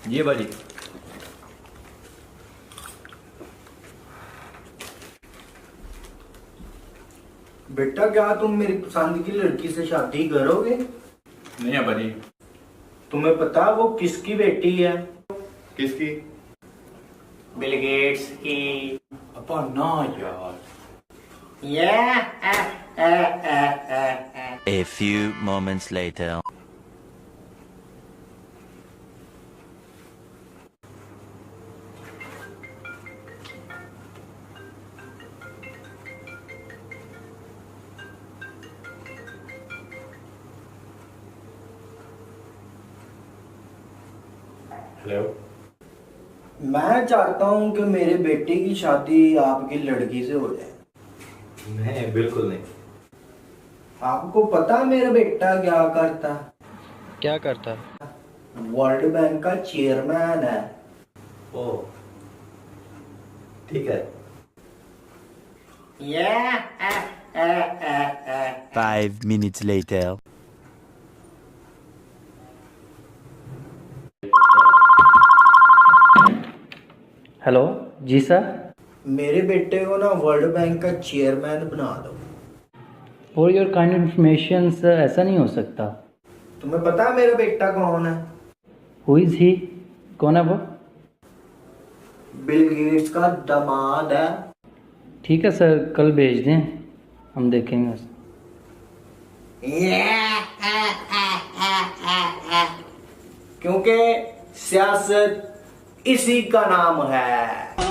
ये भाजी। बेटा क्या तुम मेरी पसंद की लड़की से शादी करोगे? नहीं है भाजी। तुम्हें पता वो किसकी बेटी है? किसकी? बिल गेट्स की। अपा ना यार। A few moments later. Hello. मैं चाहता हूँ कि मेरे बेटे की शादी आपकी लड़की से हो जाए। नहीं, बिल्कुल नहीं। आपको पता मेरा बेटा क्या करता है? क्या करता है? वर्ल्ड बैंक का चेयरमैन है। ओ, ठीक है। 5 minutes later. हेलो जी सर। मेरे बेटे को ना वर्ल्ड बैंक का चेयरमैन बना दो। For your kind information sir, ऐसा नहीं हो सकता। तुम्हें पता है मेरा बेटा कौन है? हु इज़ ही? कौन है वो? बिल गेट्स का दामाद है। ठीक है सर, कल भेज दें, हम देखेंगे उसे। क्योंकि सियासत इसी का नाम है।